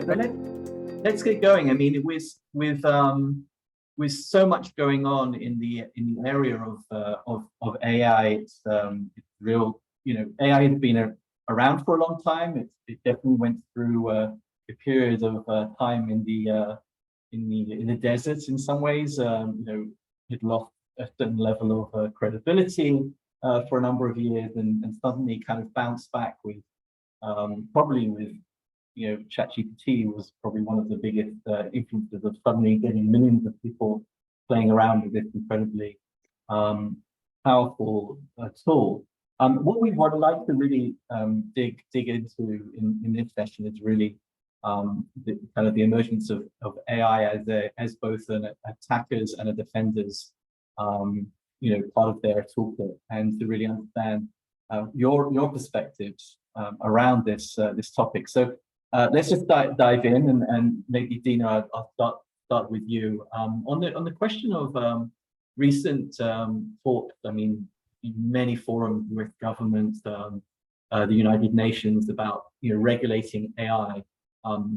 But let's get going. I mean, with so much going on in the area of AI, it's real. You know, AI has been around for a long time. It definitely went through a period of time in the deserts in some ways. You know, it lost a certain level of credibility for a number of years, and suddenly kind of bounced back with probably with, you know, ChatGPT was probably one of the biggest influences of suddenly getting millions of people playing around with this incredibly powerful tool. What we would like to really dig into in this session is really the kind of the emergence of AI as both an attackers and a defenders, you know, part of their toolkit, and to really understand your perspectives around this topic. So let's just dive in, and maybe Dina, I'll start with you on the question of recent talks. I mean, many forums with governments, the United Nations, about, you know, regulating AI,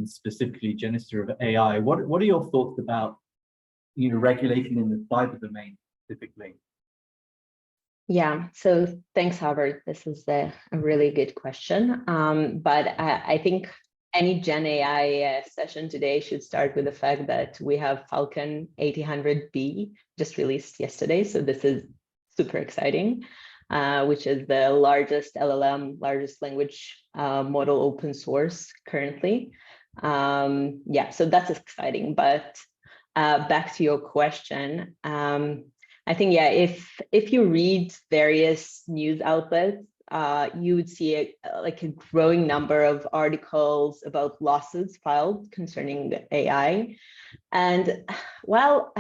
specifically generative AI. What are your thoughts about, you know, regulation in the cyber domain specifically? Yeah, so thanks, Howard. This is a really good question. But I think any GenAI session today should start with the fact that we have Falcon 800B just released yesterday. So this is super exciting, which is the largest LLM, largest language model open source currently. Yeah, so that's exciting. But back to your question. I think, yeah, if you read various news outlets, you would see a growing number of articles about lawsuits filed concerning the AI. And while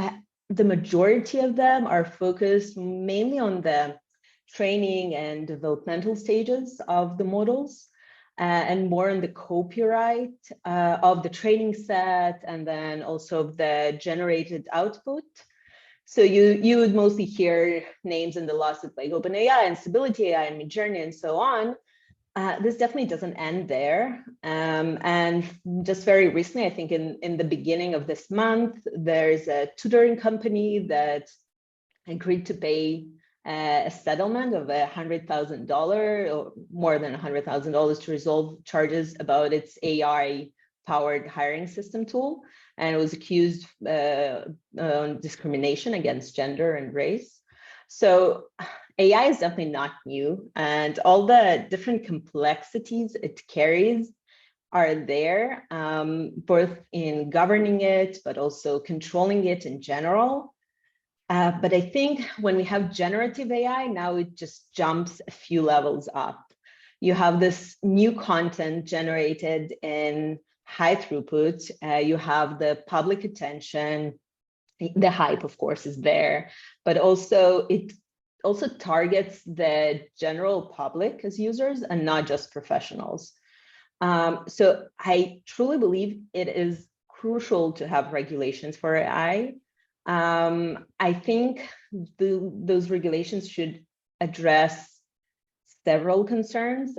the majority of them are focused mainly on the training and developmental stages of the models, and more on the copyright of the training set, and then also the generated output. So you would mostly hear names in the lawsuit like OpenAI and Stability AI and Midjourney and so on. This definitely doesn't end there. And just very recently, I think in the beginning of this month, there's a tutoring company that agreed to pay a settlement of $100,000 or more than $100,000 to resolve charges about its AI-powered hiring system tool. And it was accused of discrimination against gender and race. So AI is definitely not new, and all the different complexities it carries are there, both in governing it, but also controlling it in general. But I think when we have generative AI, now it just jumps a few levels up. You have this new content generated in high throughput, you have the public attention, the hype, of course, is there, but also it also targets the general public as users and not just professionals. So I truly believe it is crucial to have regulations for AI. I think those regulations should address several concerns.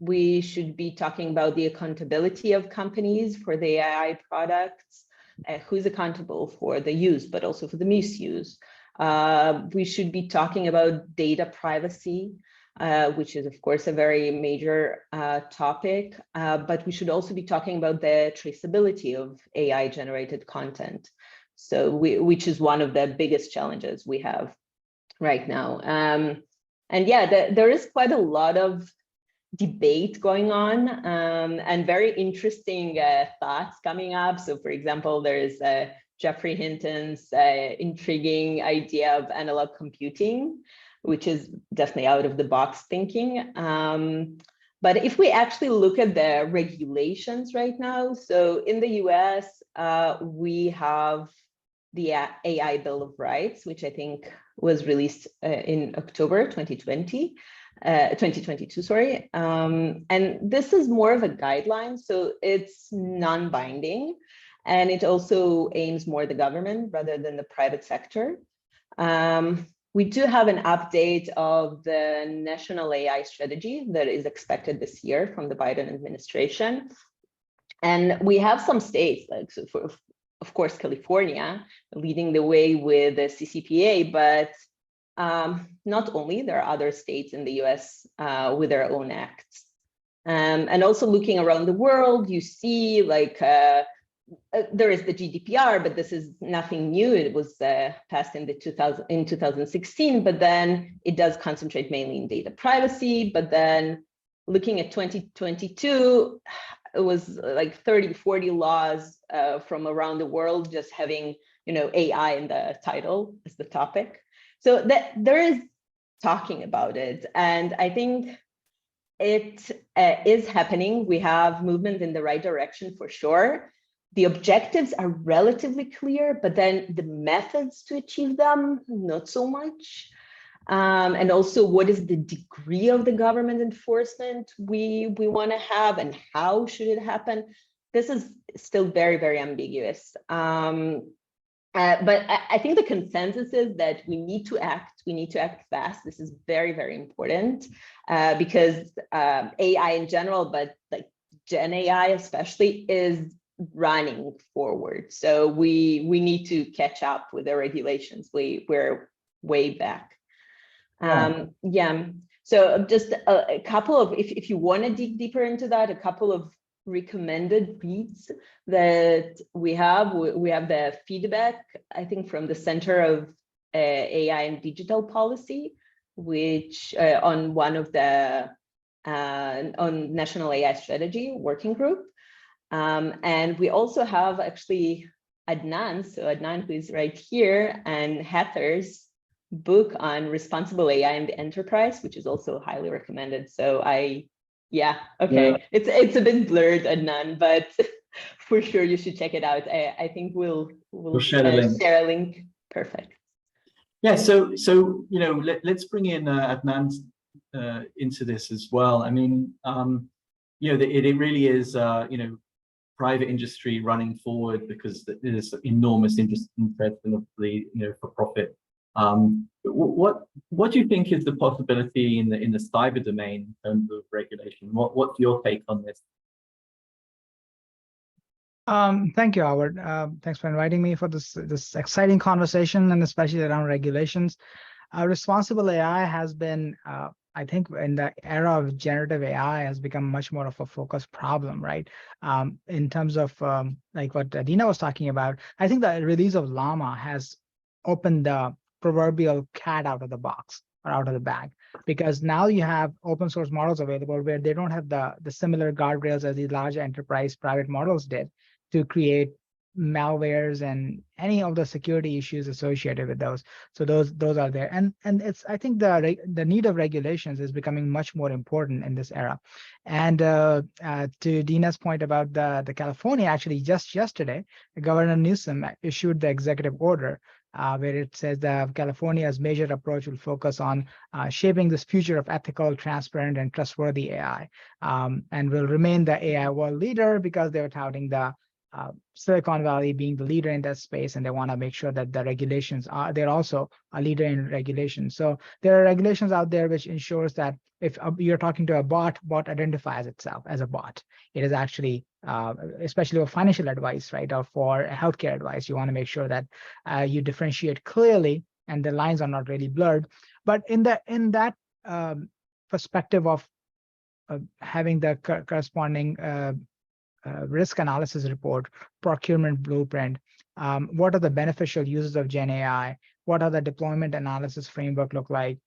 We should be talking about the accountability of companies for the AI products, who's accountable for the use, but also for the misuse. We should be talking about data privacy, which is, of course, a very major topic, but we should also be talking about the traceability of AI-generated content, so which is one of the biggest challenges we have right now. And yeah, there is quite a lot of debate going on, and very interesting thoughts coming up. So, for example, there is Jeffrey Hinton's intriguing idea of analog computing, which is definitely out of the box thinking. But if we actually look at the regulations right now, so in the US, we have the AI Bill of Rights, which I think was released in October 2022, sorry. And this is more of a guideline, so it's non-binding, and it also aims more the government rather than the private sector. We do have an update of the national AI strategy that is expected this year from the Biden administration. And we have some states, like, so of course, California leading the way with the CCPA, but not only, there are other states in the US with their own acts. And also looking around the world, you see like there is the GDPR, but this is nothing new. It was passed in 2016, but then it does concentrate mainly in data privacy. But then looking at 2022, it was like 30, 40 laws from around the world just having, you know, AI in the title as the topic. So that there is talking about it. And I think it is happening. We have movement in the right direction for sure. The objectives are relatively clear, but then the methods to achieve them, not so much. And also, what is the degree of the government enforcement we want to have, and how should it happen? This is still very, very ambiguous. But I think the consensus is that we need to act. We need to act fast. This is very, very important because AI in general, but like GenAI especially, is running forward. So we need to catch up with the regulations. We're way back. Yeah. So just a couple of, if you want to dig deeper into that, a couple of recommended reads that we have the feedback, I think, from the Center of AI and Digital Policy, which on one of the on National AI Strategy Working Group. And we also have actually Adnan, so Adnan, who is right here, and Heather's book on responsible AI in the enterprise, which is also highly recommended. So it's a bit blurred, Adnan, but for sure you should check it out. I think we'll share a link. Perfect. Yeah, so you know, let's bring in Adnan into this as well. I mean, you know, it really is you know, private industry running forward because there's enormous interest in obviously, you know, for profit. What do you think is the possibility in the cyber domain in terms of regulation? What's your take on this? Thank you, Howard. Thanks for inviting me for this exciting conversation, and especially around regulations. Responsible AI has been, I think, in the era of generative AI, has become much more of a focused problem, right? In terms of like what Dina was talking about, I think the release of Llama has opened the proverbial cat out of the box or out of the bag, because now you have open source models available where they don't have the similar guardrails as these large enterprise private models did to create malwares and any of the security issues associated with those. So those are there, and it's, I think the need of regulations is becoming much more important in this era. And to Dina's point about the California, actually just yesterday, Governor Newsom issued the executive order where it says that California's measured approach will focus on shaping this future of ethical, transparent, and trustworthy AI, and will remain the AI world leader because they were touting the Silicon Valley being the leader in that space, and they want to make sure that the regulations are, they're also a leader in regulation. So there are regulations out there which ensures that if you're talking to a bot identifies itself as a bot. It is actually, especially for financial advice, right, or for healthcare advice, you want to make sure that you differentiate clearly and the lines are not really blurred. But in that perspective of having the corresponding risk analysis report, procurement blueprint, what are the beneficial uses of GenAI, what are the deployment analysis framework look like,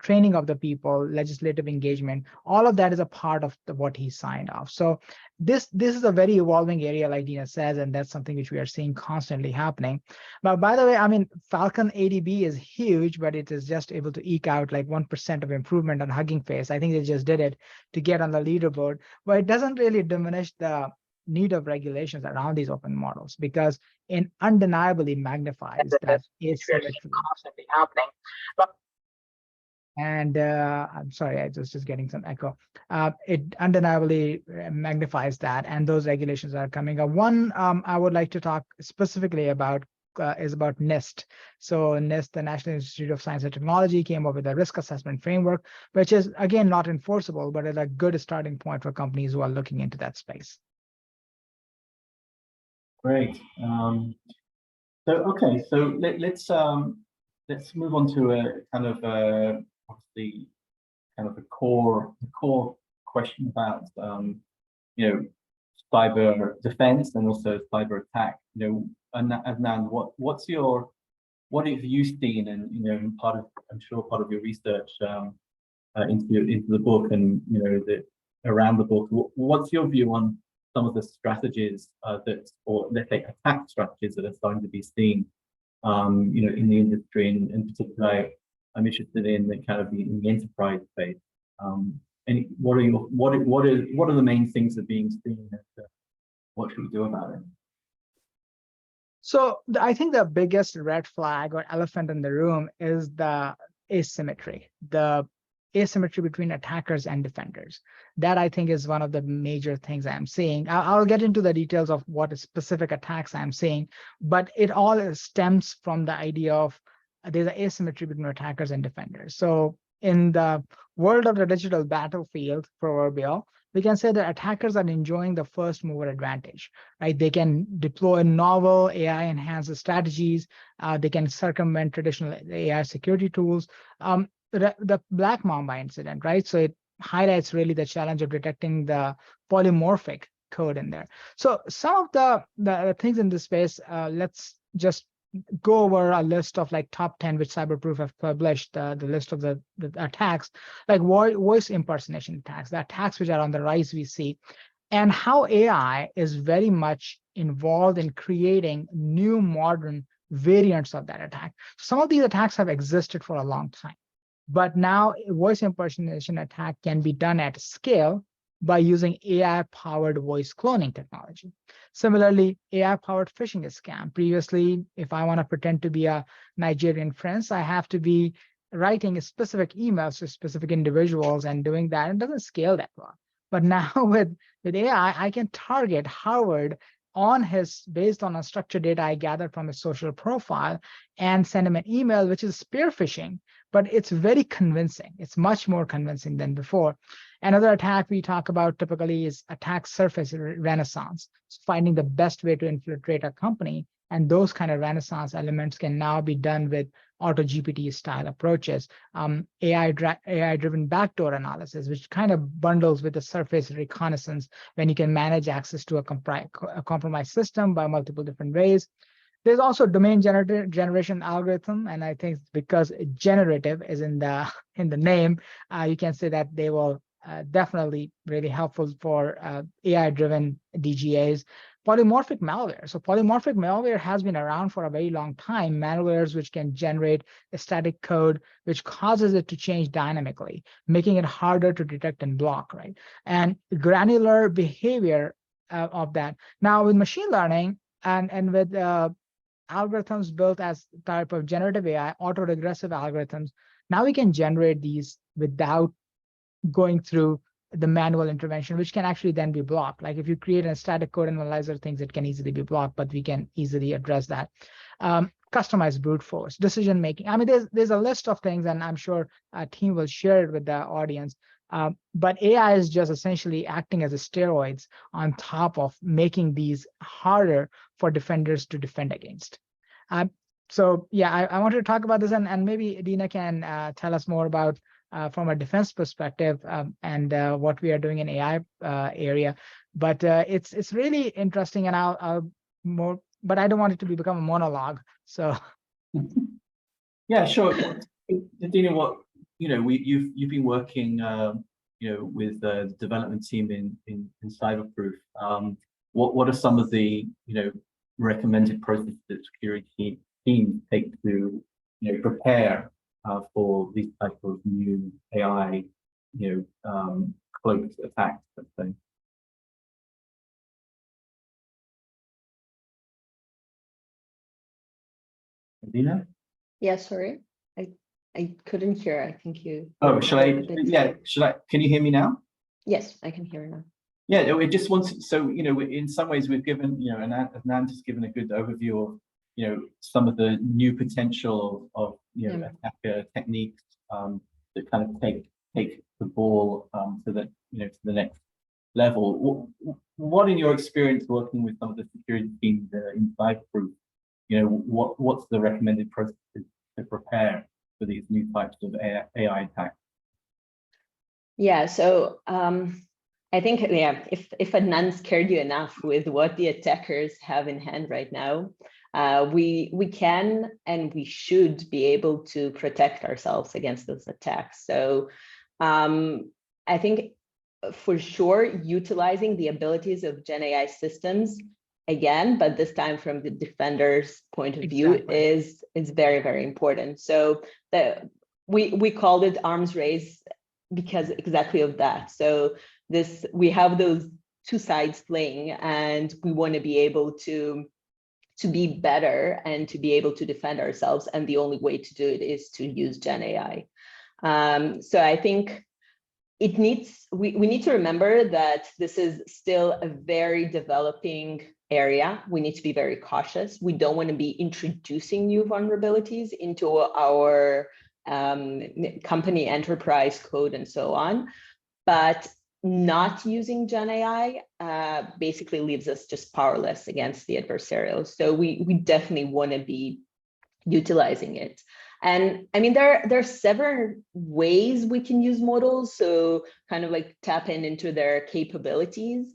training of the people, legislative engagement, all of that is a part of what he signed off. So this is a very evolving area, like Dina says, and that's something which we are seeing constantly happening. But by the way, I mean, Falcon ADB is huge, but it is just able to eke out like 1% of improvement on Hugging Face. I think they just did it to get on the leaderboard, but it doesn't really diminish the need of regulations around these open models, because it undeniably magnifies that asymmetry constantly happening. And I'm sorry, I was just getting some echo. It undeniably magnifies that, and those regulations are coming up. One I would like to talk specifically about is about NIST. So NIST, the National Institute of Science and Technology, came up with a risk assessment framework, which is, again, not enforceable, but is a good starting point for companies who are looking into that space. Great. So okay, so let's move on to a kind of obviously kind of a core question about cyber defense and also cyber attack. Adnan, what have you seen, and I'm sure part of your research into the book and around the book. What's your view on some of the strategies or let's say attack strategies that are starting to be seen, in the industry, and in particular, I'm interested in the kind of in the enterprise space. And what are the main things that are being seen, and what should we do about it? So I think the biggest red flag or elephant in the room is the asymmetry between attackers and defenders. That I think is one of the major things I'm seeing. I'll get into the details of what specific attacks I'm seeing, but it all stems from the idea of there's an asymmetry between attackers and defenders. So in the world of the digital battlefield, proverbial, we can say that attackers are enjoying the first mover advantage, right? They can deploy novel AI-enhanced strategies. They can circumvent traditional AI security tools. The Black Mamba incident, right? So it highlights really the challenge of detecting the polymorphic code in there. So some of the things in this space, let's just go over a list of like top 10 which CyberProof have published, the list of the attacks, like voice impersonation attacks, the attacks which are on the rise we see, and how AI is very much involved in creating new modern variants of that attack. Some of these attacks have existed for a long time, but now voice impersonation attack can be done at scale by using AI-powered voice cloning technology. Similarly, AI-powered phishing scam. Previously, if I want to pretend to be a Nigerian prince, I have to be writing specific emails to specific individuals and doing that. It doesn't scale that well. But now with AI, I can target Howard based on unstructured data I gathered from his social profile and send him an email, which is spear phishing, but it's very convincing. It's much more convincing than before. Another attack we talk about typically is attack surface renaissance. So finding the best way to infiltrate a company, and those kind of renaissance elements can now be done with AutoGPT style approaches, AI-driven backdoor analysis, which kind of bundles with the surface reconnaissance when you can manage access to a compromised system by multiple different ways. There's also domain generation algorithm, and I think because generative is in the name, you can say that they will definitely really helpful for AI-driven DGAs. Polymorphic malware. So polymorphic malware has been around for a very long time. Malwares which can generate a static code, which causes it to change dynamically, making it harder to detect and block, right? And granular behavior of that. Now with machine learning and with algorithms built as type of generative AI, autoregressive algorithms, now we can generate these without going through the manual intervention, which can actually then be blocked. Like if you create a static code analyzer things, it can easily be blocked, but we can easily address that. Customized brute force, decision making. I mean, there's a list of things, and I'm sure a team will share it with the audience. But AI is just essentially acting as a steroids on top of making these harder for defenders to defend against. So yeah, I wanted to talk about this, and maybe Dina can tell us more about from a defense perspective and what we are doing in AI area. But it's really interesting, and I'll more. But I don't want it to become a monologue. So yeah, sure. Dina, you've been working with the development team in CyberProof. What are some of the recommended processes that security teams take to prepare for these type of new AI cloaked attacks, let's say? Dina? Yeah, sorry. I couldn't hear. I think you. Oh, should I? Yeah, should I? Can you hear me now? Yes, I can hear now. Yeah, we just want so in some ways we've given Adnan has given a good overview of some of the new potential of attacker techniques that kind of take the ball to the to the level, what in your experience working with some of the security teams in CyberProof, what's the recommended process to prepare for these new types of AI attacks? Yeah, so I think, if Adnan scared you enough with what the attackers have in hand right now, we can and we should be able to protect ourselves against those attacks. So I think for sure, utilizing the abilities of GenAI systems again, but this time from the defender's point of view is very, very important. So we called it arms race because exactly of that. So we have those two sides playing, and we want to be able to be better and to be able to defend ourselves. And the only way to do it is to use GenAI. So I think we need to remember that this is still a very developing area. We need to be very cautious. We don't want to be introducing new vulnerabilities into our company enterprise code and so on. But not using GenAI basically leaves us just powerless against the adversarial. So we definitely want to be utilizing it. And I mean, there are several ways we can use models, so kind of like tap into their capabilities.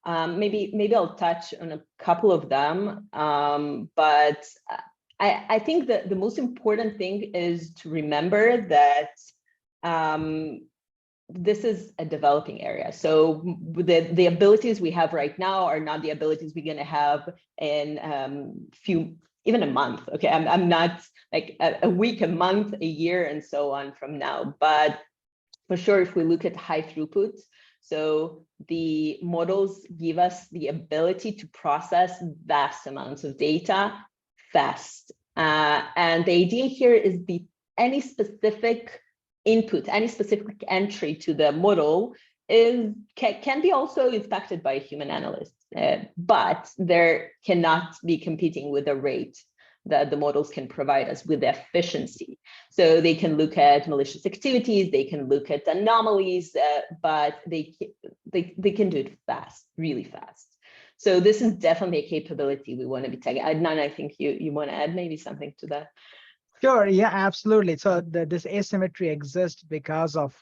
Maybe I'll touch on a couple of them, but I think that the most important thing is to remember that this is a developing area. So the abilities we have right now are not the abilities we're going to have in even a month. Okay, I'm not like a week, a month, a year, and so on from now. But for sure, if we look at high throughput, so the models give us the ability to process vast amounts of data fast. And the idea here is any specific input, any specific entry to the model can be also inspected by a human analyst, but there cannot be competing with the rate that the models can provide us with efficiency. So they can look at malicious activities, they can look at anomalies, but they can do it fast, really fast. So this is definitely a capability we want to be taking. Adnan, I think you want to add maybe something to that. Sure, yeah, absolutely. So this asymmetry exists because of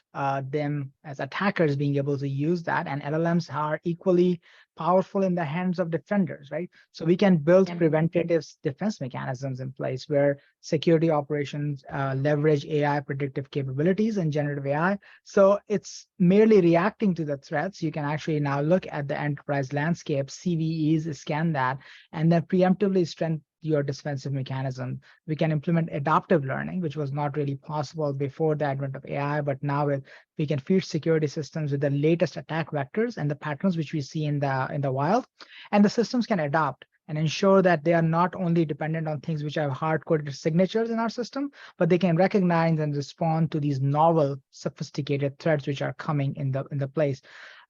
them as attackers being able to use that, and LLMs are equally powerful in the hands of defenders, right? So we can build preventative defense mechanisms in place where security operations leverage AI predictive capabilities and generative AI. So it's merely reacting to the threats. You can actually now look at the enterprise landscape, CVEs, scan that, and then preemptively strengthen your defensive mechanism. We can implement adaptive learning, which was not really possible before the advent of AI, but now we can feed security systems with the latest attack vectors and the patterns which we see in the wild, and the systems can adapt and ensure that they are not only dependent on things which have hard-coded signatures in our system, but they can recognize and respond to these novel, sophisticated threats which are coming in the place.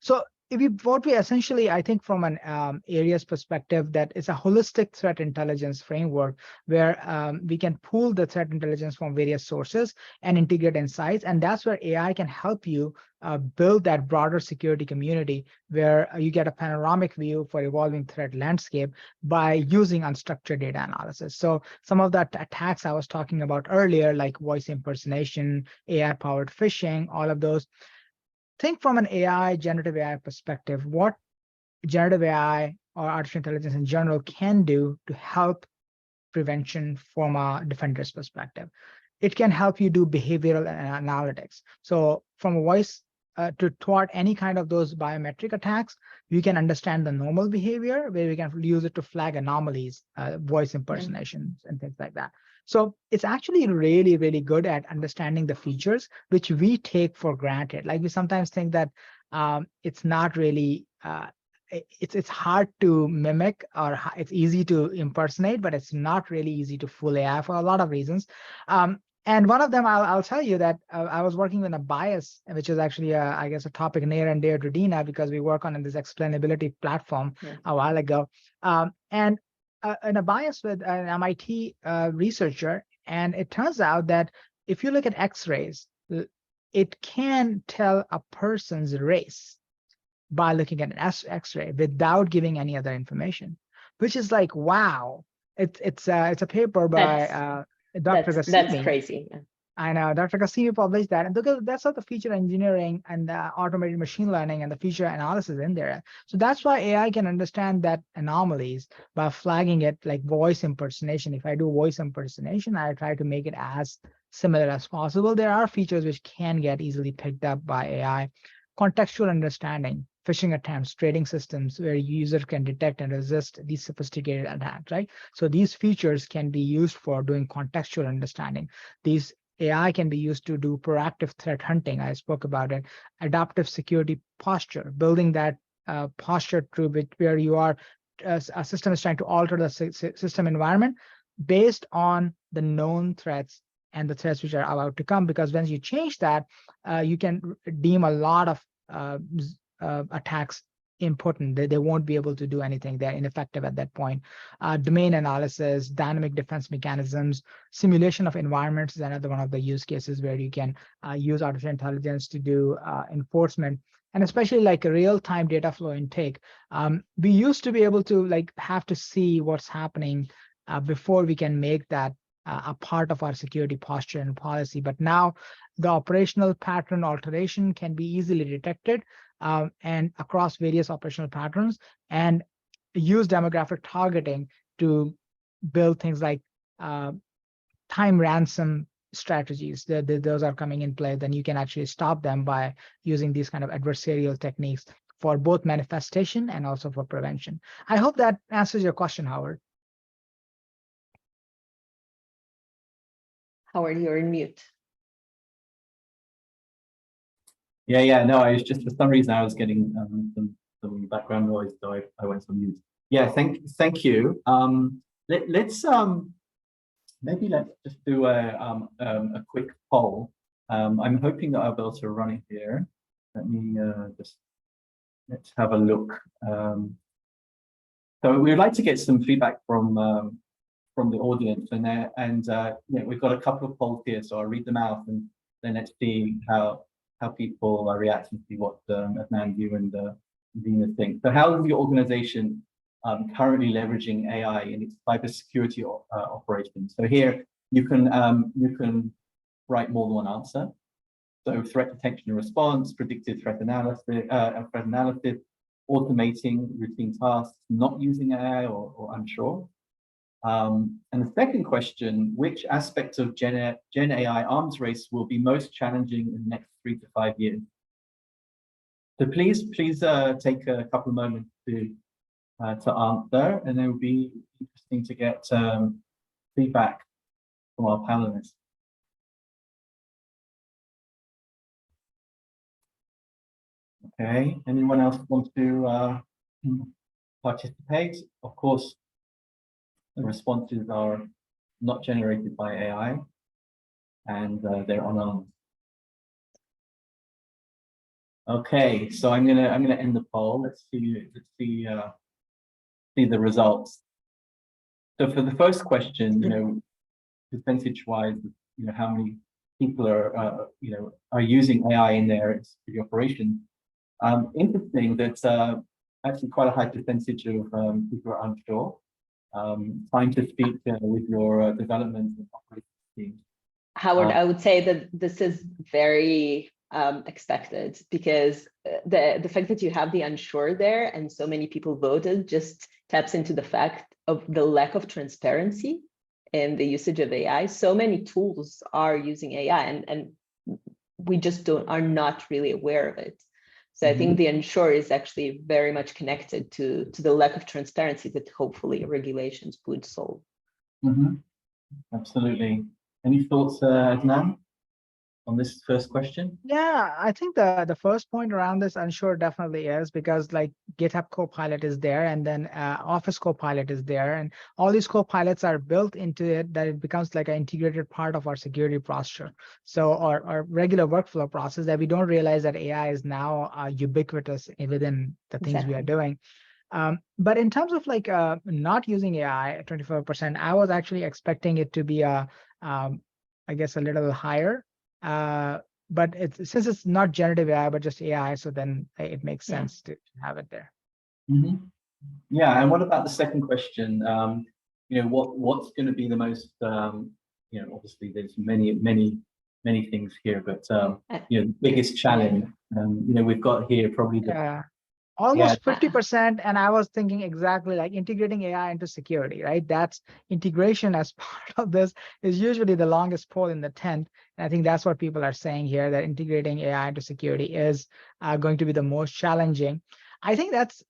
So what we essentially, I think from an areas perspective, that is a holistic threat intelligence framework where we can pool the threat intelligence from various sources and integrate insights. And that's where AI can help you build that broader security community where you get a panoramic view for evolving threat landscape by using unstructured data analysis. So some of that attacks I was talking about earlier, like voice impersonation, AI-powered phishing, all of those, think from an AI, generative AI perspective, what generative AI or artificial intelligence in general can do to help prevention from a defender's perspective. It can help you do behavioral analytics. So from a voice to thwart any kind of those biometric attacks, we can understand the normal behavior where we can use it to flag anomalies, voice impersonations, and things like that. So it's actually really, really good at understanding the features which we take for granted. Like we sometimes think that it's not really, it's hard to mimic or it's easy to impersonate, but it's not really easy to fool AI for a lot of reasons. And one of them, I'll tell you that I was working with a bias, which is actually, I guess, a topic near and dear to Dina because we work on this explainability platform a while ago. And a bias with an MIT researcher, and it turns out that if you look at X-rays, it can tell a person's race by looking at an X-ray without giving any other information, which is like, wow. It's a paper by Dr. That's Ghassemi. crazy. Yeah. I know Dr. Ghassemi published that, and because that's how the feature engineering and the automated machine learning and the feature analysis in there. So that's why AI can understand that anomalies by flagging it like voice impersonation. If I do voice impersonation, I try to make it as similar as possible. There are features which can get easily picked up by AI. Contextual understanding, phishing attempts, trading systems where user can detect and resist these sophisticated attacks, right? So these features can be used for doing contextual understanding. These AI can be used to do proactive threat hunting. I spoke about it. Adaptive security posture, building that posture to where you are, a system is trying to alter the system environment based on the known threats and the threats which are about to come. Because when you change that, you can deem a lot of attacks important. They won't be able to do anything. They're ineffective at that point. Domain analysis, dynamic defense mechanisms, simulation of environments is another one of the use cases where you can use artificial intelligence to do enforcement, and especially like a real-time data flow intake. We used to be able to like have to see what's happening before we can make that a part of our security posture and policy. But now the operational pattern alteration can be easily detected and across various operational patterns, and use demographic targeting to build things like time ransom strategies. Those are coming in play. Then you can actually stop them by using these kind of adversarial techniques for both manifestation and also for prevention. I hope that answers your question, Howard. Howard, you're in mute. Yeah. No, I was just, for some reason I was getting some background noise, so I went on mute. Yeah, thank you. Let's maybe let's just do a quick poll. I'm hoping that I'll be able to run it here. Let me let's have a look. So we would like to get some feedback from the audience, and yeah, we've got a couple of polls here, so I'll read them out, and then let's see how people are reacting to what Adnan, you and Dina think. So how is your organization currently leveraging AI in its cybersecurity operations? So here you can write more than one answer. So threat detection and response, predictive threat analysis, automating routine tasks, not using AI or unsure. And the second question, which aspects of GenAI Arms Race will be most challenging in the next 3 to 5 years? So please take a couple of moments to answer, and it will be interesting to get feedback from our panelists. Okay, anyone else want to participate? Of course, the responses are not generated by AI, and they're unarmed. Okay, so I'm gonna end the poll. Let's see the results. So for the first question, percentage-wise, how many people are using AI in their security operations? Interesting that actually quite a high percentage of people are unsure. Time to speak with your development and operations team. Howard, I would say that this is very expected, because the fact that you have the unsure there and so many people voted just taps into the fact of the lack of transparency in the usage of AI. So many tools are using AI, and we just are not really aware of it. So I think the unsure is actually very much connected to the lack of transparency that hopefully regulations would solve. Absolutely. Any thoughts, Adnan, on this first question? Yeah, I think the first point around this unsure definitely is because like GitHub Copilot is there, and then Office Copilot is there, and all these copilots are built into it that it becomes like an integrated part of our security posture. So our regular workflow process that we don't realize that AI is now ubiquitous within the things we are doing. But in terms of like not using AI, 24%, I was actually expecting it to be I guess a little higher. but since it's not generative AI, but just AI, so then it makes sense to have it there. Yeah, and what about the second question? What's going to be the most, obviously there's many things here, but the biggest challenge, we've got here probably the almost 50%. And I was thinking exactly like integrating AI into security, right? That's integration as part of this is usually the longest pole in the tent. And I think that's what people are saying here, that integrating AI into security is going to be the most challenging. I think that's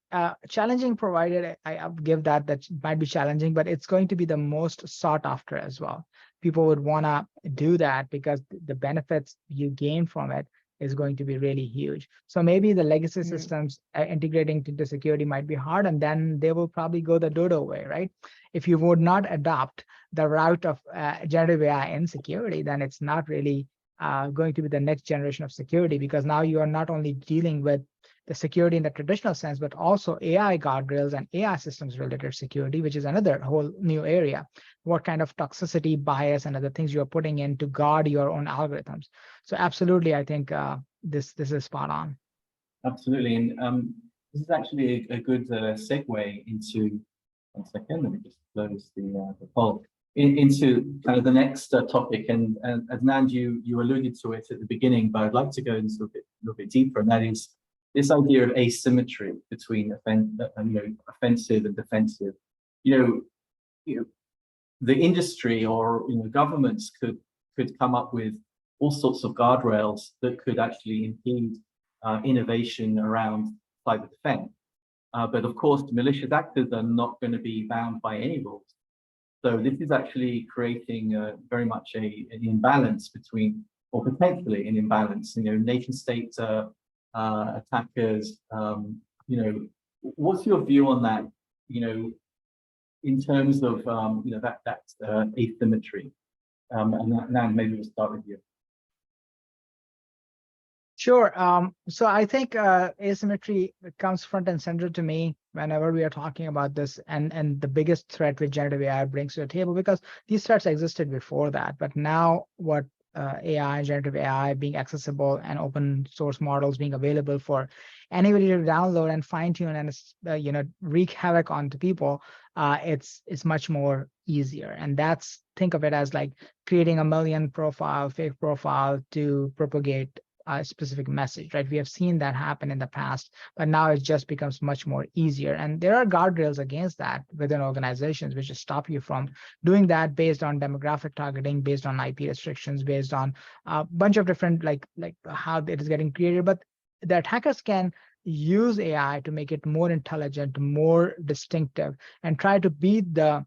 challenging, provided I'll give that might be challenging, but it's going to be the most sought after as well. People would want to do that because the benefits you gain from it is going to be really huge. So maybe the legacy systems integrating into security might be hard, and then they will probably go the dodo way, right? If you would not adopt the route of generative AI in security, then it's not really going to be the next generation of security, because now you are not only dealing with the security in the traditional sense, but also AI guardrails and AI systems related security, which is another whole new area. What kind of toxicity, bias, and other things you are putting in to guard your own algorithms. So absolutely, I think this is spot on. Absolutely, and this is actually a good segue into, one second, let me just close the poll, into kind of the next topic. And Adnan, you alluded to it at the beginning, but I'd like to go into a little bit deeper, and that is this idea of asymmetry between offensive and defensive. The industry or governments could come up with all sorts of guardrails that could actually impede innovation around cyber defense. But of course, malicious actors are not going to be bound by any rules. So this is actually creating very much an imbalance between, or potentially an imbalance, nation state attackers. What's your view on that? In terms of that asymmetry. And now maybe we'll start with you. Sure. So I think asymmetry comes front and center to me whenever we are talking about this, and the biggest threat which generative AI brings to the table, because these threats existed before that, but now what AI, generative AI being accessible and open source models being available for anybody to download and fine tune and wreak havoc onto people, it's much more easier. And that's, think of it as like creating a million fake profile to propagate a specific message, right? We have seen that happen in the past, but now it just becomes much more easier. And there are guardrails against that within organizations, which just stop you from doing that based on demographic targeting, based on IP restrictions, based on a bunch of different like how it is getting created. But the attackers can use AI to make it more intelligent, more distinctive, and try to beat the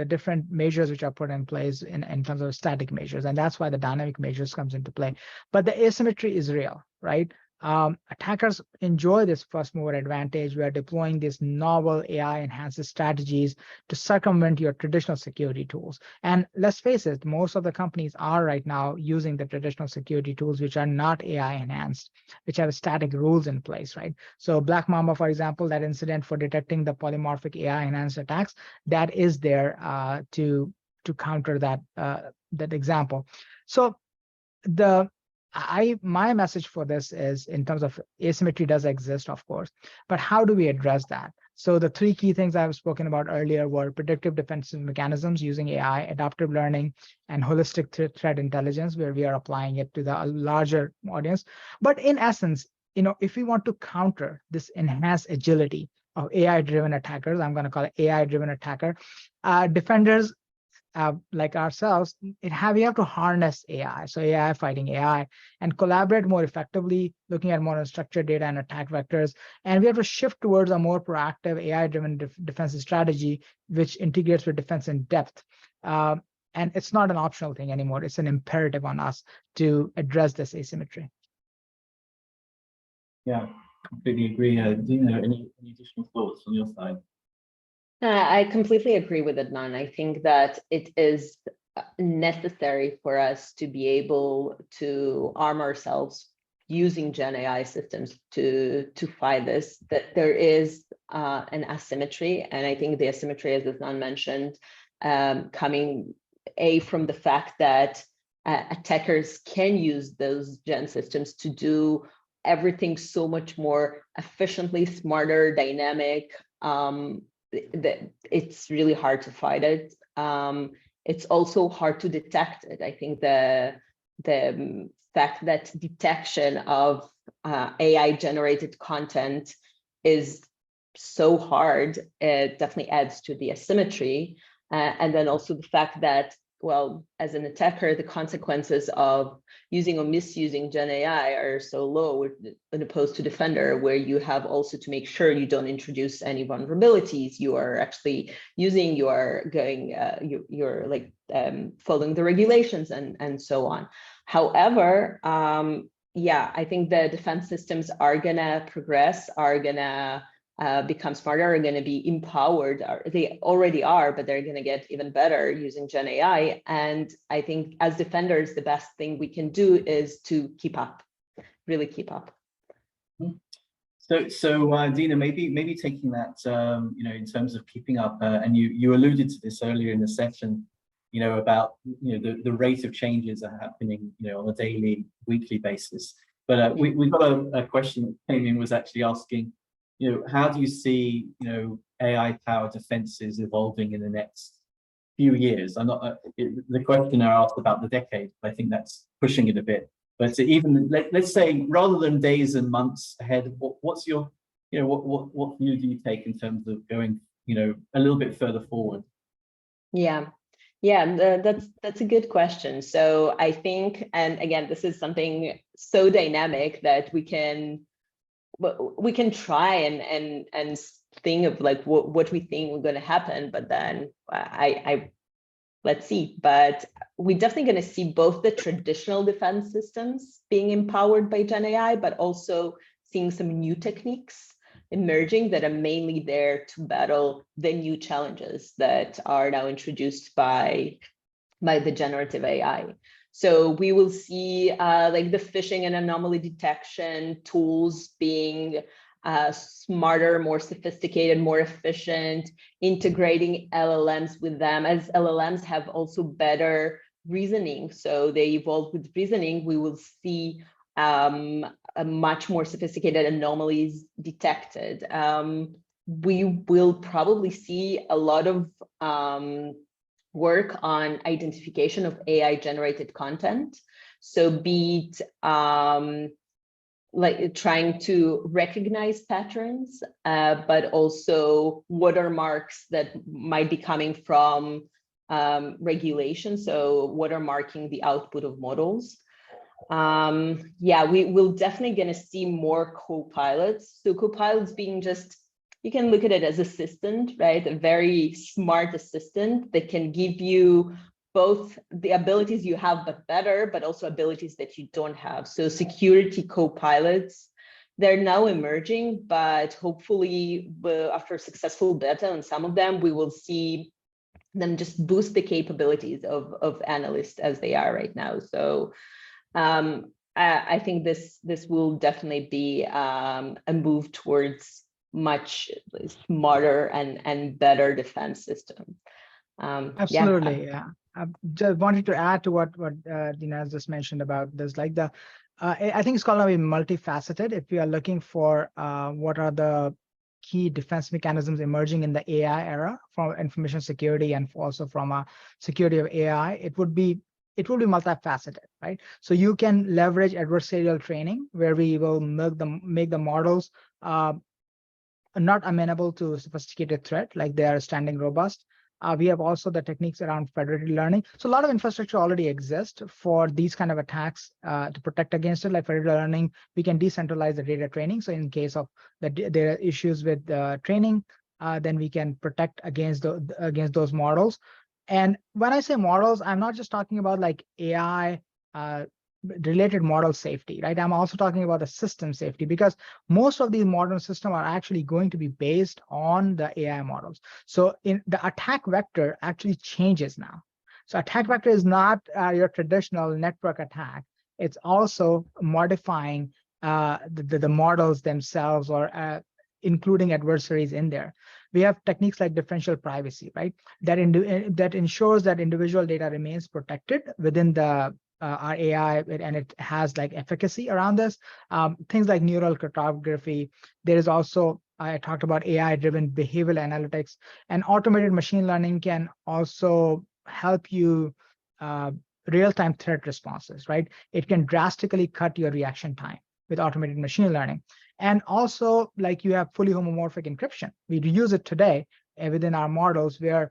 different measures which are put in place in terms of static measures. And that's why the dynamic measures comes into play. But the asymmetry is real, right? Attackers enjoy this first mover advantage. We are deploying these novel AI enhanced strategies to circumvent your traditional security tools. And let's face it, most of the companies are right now using the traditional security tools, which are not AI enhanced, which have static rules in place, right? So Black Mamba, for example, that incident for detecting the polymorphic AI enhanced attacks, that is there to counter that that example. So my message for this is, in terms of asymmetry does exist, of course, but how do we address that? So the three key things I've spoken about earlier were predictive defensive mechanisms using AI, adaptive learning, and holistic threat intelligence, where we are applying it to the larger audience. But in essence, if we want to counter this enhanced agility of AI-driven attackers, I'm going to call it AI-driven attacker, defenders like ourselves, we have to harness AI, so AI fighting AI, and collaborate more effectively, looking at more unstructured data and attack vectors. And we have to shift towards a more proactive AI-driven defensive strategy, which integrates with defense in depth. And it's not an optional thing anymore. It's an imperative on us to address this asymmetry. Yeah, completely agree. Dina, any additional thoughts on your side? I completely agree with Adnan. I think that it is necessary for us to be able to arm ourselves using GenAI systems to fight this, that there is an asymmetry. And I think the asymmetry, as Adnan mentioned, coming from the fact that attackers can use those gen systems to do everything so much more efficiently, smarter, dynamic. It's really hard to fight it. It's also hard to detect it. I think the fact that detection of AI generated content is so hard, it definitely adds to the asymmetry. And then also the fact that, well, as an attacker, the consequences of using or misusing GenAI are so low, as opposed to Defender, where you have also to make sure you don't introduce any vulnerabilities. You are actually using, you are going, you're like following the regulations and so on. However, yeah, I think the defense systems are gonna progress, are gonna become smarter, are going to be empowered. They already are, but they're going to get even better using GenAI. And I think as defenders, the best thing we can do is to keep up, really keep up. So Dina, maybe taking that, you know, in terms of keeping up, and you alluded to this earlier in the session, you know, about, you know, the rate of changes are happening, you know, on a daily, weekly basis. But we've got a question that came in, was actually asking, you know, how do you see, you know, AI-powered defenses evolving in the next few years? I'm not the questioner asked about the decade, but I think that's pushing it a bit. But even let's say, rather than days and months ahead, what's your, you know, what view do you take in terms of going, you know, a little bit further forward? Yeah, that's a good question. So I think, and again, this is something so dynamic that we can try and think of like what we think is going to happen, but then let's see. But we're definitely going to see both the traditional defense systems being empowered by GenAI, but also seeing some new techniques emerging that are mainly there to battle the new challenges that are now introduced by the generative AI. So we will see like the phishing and anomaly detection tools being smarter, more sophisticated, more efficient, integrating LLMs with them, as LLMs have also better reasoning. So they evolve with reasoning. We will see a much more sophisticated anomalies detected. We will probably see a lot of work on identification of AI generated content. So be it like trying to recognize patterns, but also watermarks that might be coming from regulation. So watermarking the output of models. Yeah, we will definitely gonna see more co-pilots. So co-pilots being just, you can look at it as assistant, right? A very smart assistant that can give you both the abilities you have, but better, but also abilities that you don't have. So security co-pilots, they're now emerging, but hopefully after successful beta on some of them, we will see them just boost the capabilities of analysts as they are right now. So I think this will definitely be a move towards much smarter and better defense system. Absolutely, yeah. I just wanted to add to what Dina just mentioned about this, like I think it's going to be multifaceted. If we are looking for what are the key defense mechanisms emerging in the AI era from information security and also from a security of AI, it will be multifaceted, right? So you can leverage adversarial training, where we will make the models not amenable to sophisticated threat, like they are standing robust. We have also the techniques around federated learning. So a lot of infrastructure already exists for these kind of attacks to protect against it. Like federated learning, we can decentralize the data training. So in case of there are issues with training, then we can protect against those models. And when I say models, I'm not just talking about like AI related model safety, right? I'm also talking about the system safety, because most of these modern systems are actually going to be based on the AI models. So in the attack vector actually changes now. So attack vector is not your traditional network attack. It's also modifying the models themselves, or including adversaries in there. We have techniques like differential privacy, right? That ensures that individual data remains protected within the our AI, and it has like efficacy around this. Things like neural cryptography. There is also, I talked about AI-driven behavioral analytics, and automated machine learning can also help you real-time threat responses, right? It can drastically cut your reaction time with automated machine learning. And also, like, you have fully homomorphic encryption. We use it today within our models where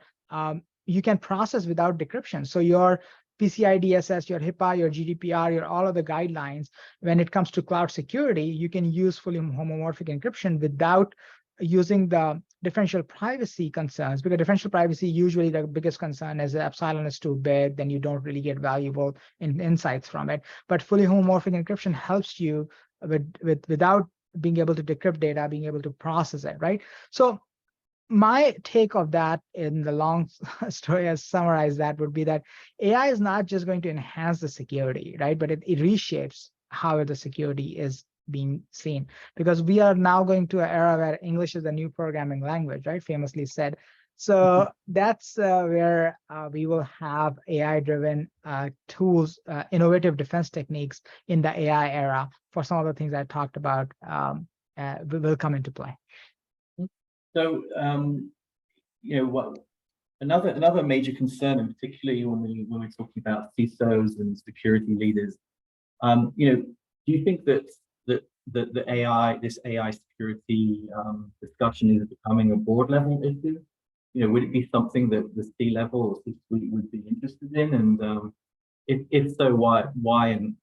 you can process without decryption. So your PCI DSS, your HIPAA, your GDPR, your all of the guidelines, when it comes to cloud security, you can use fully homomorphic encryption without using the differential privacy concerns, because differential privacy, usually the biggest concern is epsilon is too big, then you don't really get valuable insights from it. But fully homomorphic encryption helps you without being able to decrypt data, being able to process it, right? So my take of that in the long story, as summarized, that would be that AI is not just going to enhance the security, right? But it reshapes how the security is being seen, because we are now going to an era where English is the new programming language, right? Famously said. So that's where we will have AI-driven tools, innovative defense techniques in the AI era for some of the things I talked about will come into play. So, what another major concern, and particularly when we're talking about CISOs and security leaders, do you think that the AI, this AI security discussion is becoming a board level issue? Would it be something that the C-level or C-suite would be interested in? And if so, why? And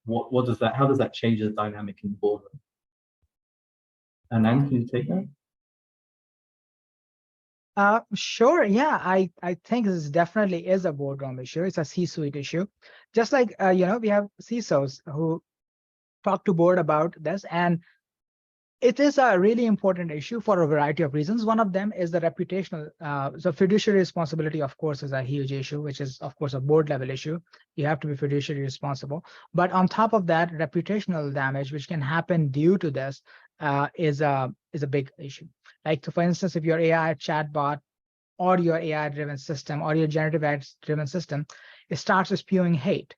what does that? How does that change the dynamic in the boardroom? Adnan, can you take that? Sure. Yeah, I think this definitely is a boardroom issue. It's a C-suite issue. Just like, we have CISOs who talk to board about this, and it is a really important issue for a variety of reasons. One of them is the reputational, so fiduciary responsibility, of course, is a huge issue, which is, of course, a board level issue. You have to be fiduciary responsible. But on top of that, reputational damage, which can happen due to this, is a big issue. Like, so for instance, if your AI chatbot or your AI-driven system or your generative AI-driven system, it starts spewing hate,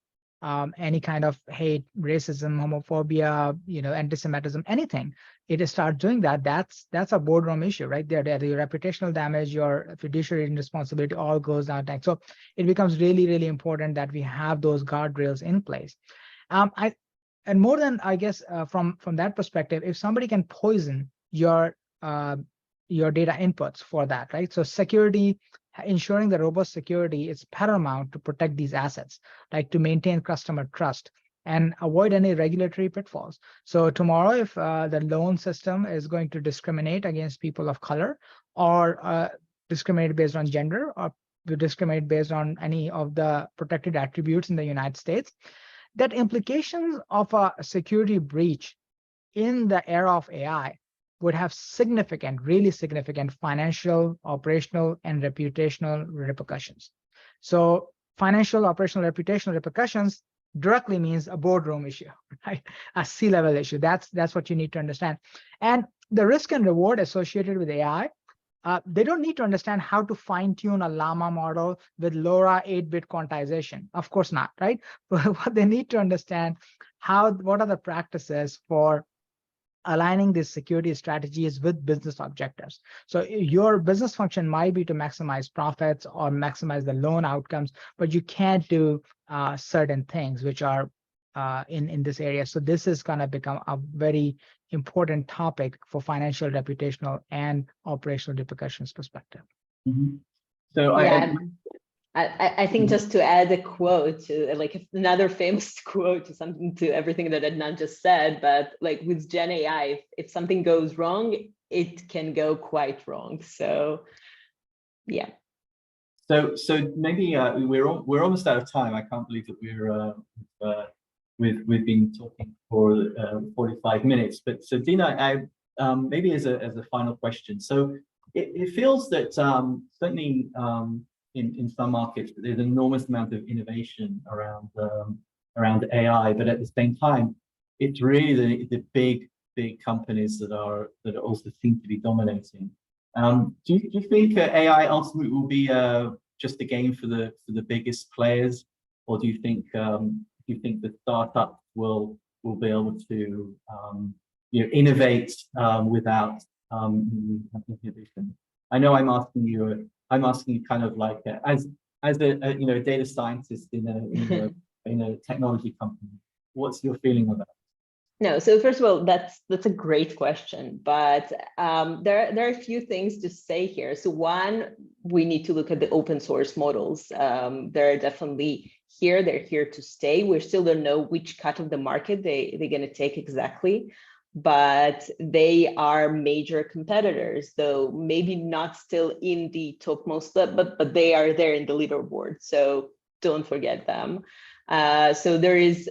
any kind of hate, racism, homophobia, anti-Semitism, anything, it starts doing that. That's a boardroom issue, right there. Your reputational damage, your fiduciary responsibility, all goes down. So it becomes really, really important that we have those guardrails in place. And more than, I guess, from that perspective, if somebody can poison your data inputs for that, right? So security, ensuring the robust security is paramount to protect these assets, like to maintain customer trust and avoid any regulatory pitfalls. So tomorrow, if the loan system is going to discriminate against people of color, or discriminate based on gender, or discriminate based on any of the protected attributes in the United States, that implications of a security breach in the era of AI would have significant, really significant financial, operational, and reputational repercussions. So financial, operational, reputational repercussions directly means a boardroom issue, right? A C-level issue. That's what you need to understand. And the risk and reward associated with AI, they don't need to understand how to fine-tune a llama model with LoRa 8-bit quantization. Of course not, right? But what they need to understand, what are the practices for aligning these security strategies with business objectives. So your business function might be to maximize profits or maximize the loan outcomes, but you can't do certain things which are in this area. So this is going to become a very important topic for financial, reputational, and operational repercussions perspective. Mm-hmm. So yeah, I think just to add a quote to, like, another famous quote to something, to everything that Adnan just said, but like with Gen AI, if something goes wrong, it can go quite wrong. So yeah. So maybe we're almost out of time. I can't believe that we've been talking for 45 minutes. But so Dina, maybe as a final question. So it feels that certainly in some markets there's an enormous amount of innovation around AI, but at the same time, it's really the big companies that also seem to be dominating. Do you think AI ultimately will be just a game for the biggest players? or do you think the startups will be able to innovate without inhibition? I know I'm asking you kind of like as a data scientist in a technology company. What's your feeling of that? No, so first of all, that's a great question, but there are a few things to say here. So one, we need to look at the open source models. They're definitely here. They're here to stay. We still don't know which cut of the market they're going to take exactly, but they are major competitors, though maybe not still in the topmost, but they are there in the leaderboard. So don't forget them. So there is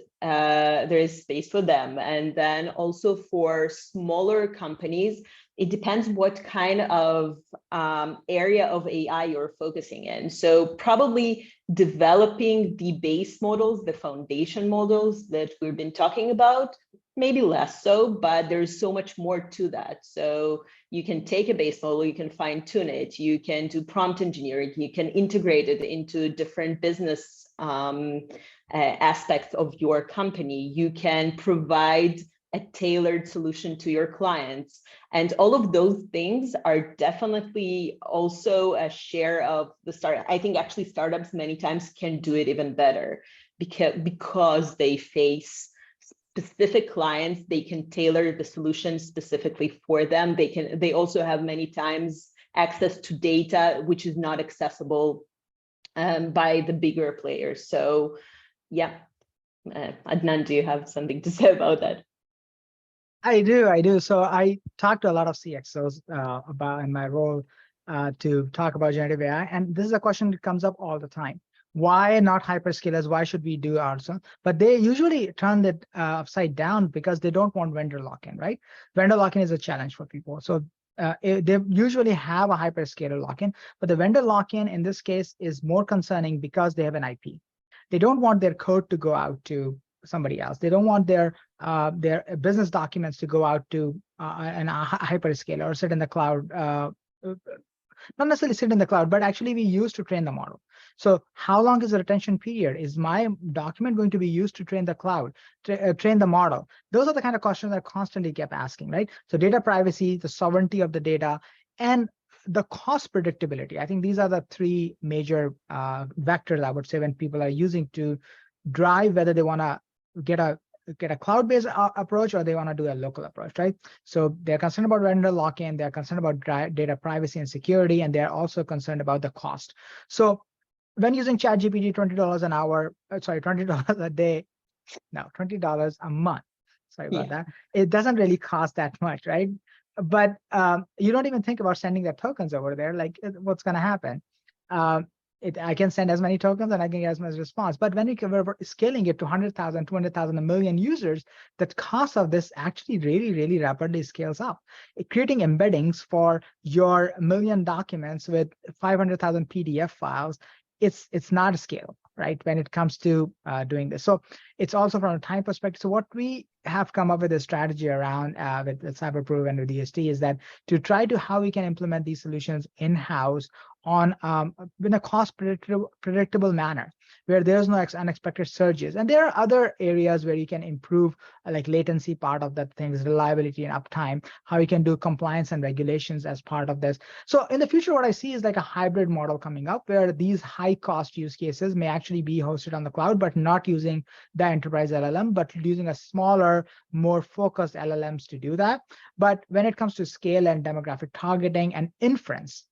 space for them. And then also for smaller companies, it depends what kind of area of AI you're focusing in. So probably developing the base models, the foundation models that we've been talking about, maybe less so, but there's so much more to that. So you can take a base model, you can fine tune it, you can do prompt engineering, you can integrate it into different business aspects of your company. You can provide a tailored solution to your clients. And all of those things are definitely also a share of the start. I think actually startups many times can do it even better because they face specific clients. They can tailor the solution specifically for them. They also have many times access to data, which is not accessible by the bigger players. So yeah, Adnan, do you have something to say about that? I do. So I talk to a lot of CXOs about in my role to talk about generative AI, and this is a question that comes up all the time. Why not hyperscalers? Why should we do ourselves? But they usually turn it upside down because they don't want vendor lock-in, right? Vendor lock-in is a challenge for people. So they usually have a hyperscaler lock-in, but the vendor lock-in in this case is more concerning because they have an IP. They don't want their code to go out to somebody else. They don't want their business documents to go out to a hyperscaler or sit in the cloud. Not necessarily sit in the cloud, but actually be used to train the model. So how long is the retention period? Is my document going to be used to train the cloud, train the model? Those are the kind of questions that I constantly kept asking, right? So data privacy, the sovereignty of the data, and the cost predictability. I think these are the three major vectors, I would say, when people are using to drive whether they want to get a cloud-based approach or they want to do a local approach, right? So they're concerned about vendor lock-in, they're concerned about data privacy and security, and they're also concerned about the cost. So when using ChatGPT, $20 an hour, $20 a day, no, $20 a month. Sorry about that. It doesn't really cost that much, right? But you don't even think about sending the tokens over there. Like, what's going to happen? I can send as many tokens and I can get as much response. But when we're scaling it to 100,000, 200,000, a million users, the cost of this actually really, really rapidly scales up. Creating embeddings for your million documents with 500,000 PDF files, it's not scalable, right? When it comes to doing this. So it's also from a time perspective. So what we have come up with a strategy around with CyberProof and with EST is that to try to how we can implement these solutions in-house on in a cost predictable manner, where there's no unexpected surges. And there are other areas where you can improve like latency part of that things, reliability and uptime, how you can do compliance and regulations as part of this. So in the future, what I see is like a hybrid model coming up where these high cost use cases may actually be hosted on the cloud, but not using the enterprise LLM, but using a smaller, more focused LLMs to do that. But when it comes to scale and demographic targeting and inference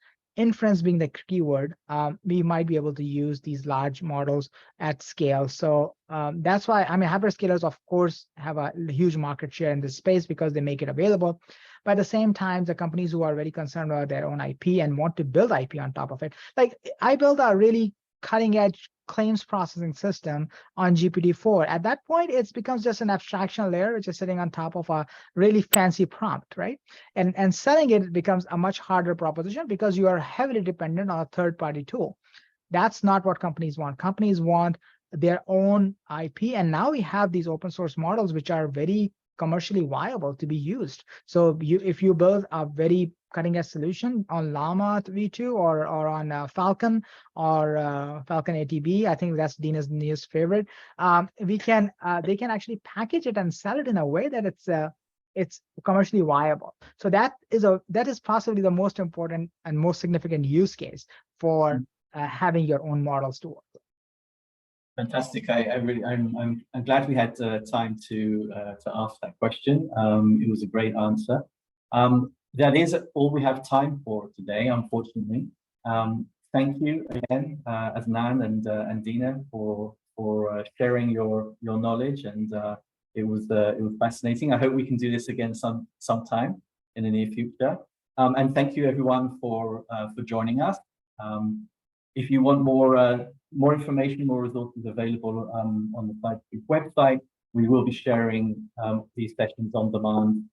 being the keyword, we might be able to use these large models at scale. So that's why, I mean, hyperscalers, of course, have a huge market share in this space because they make it available. But at the same time, the companies who are very concerned about their own IP and want to build IP on top of it, like I built a really cutting edge claims processing system on GPT-4. At that point, it becomes just an abstraction layer, which is sitting on top of a really fancy prompt, right? And selling it becomes a much harder proposition because you are heavily dependent on a third-party tool. That's not what companies want. Companies want their own IP. And now we have these open source models, which are very commercially viable to be used. So if you build a very cutting edge solution on Llama V2 or on Falcon or Falcon ATB. I think that's Dina's newest favorite. They can actually package it and sell it in a way that it's commercially viable. So that is possibly the most important and most significant use case for having your own models to work with. Fantastic. I'm glad we had time to ask that question. It was a great answer. That is all we have time for today, unfortunately. Thank you again, Adnan and Dina, for sharing your knowledge, and it was fascinating. I hope we can do this again sometime in the near future. And thank you everyone for joining us. If you want more information, more resources available on the CyberProof website. We will be sharing these sessions on demand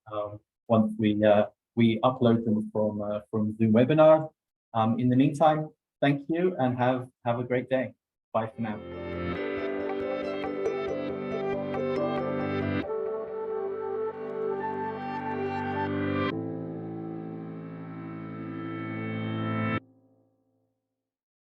once we upload them from Zoom webinar. In the meantime, thank you and have a great day. Bye for now.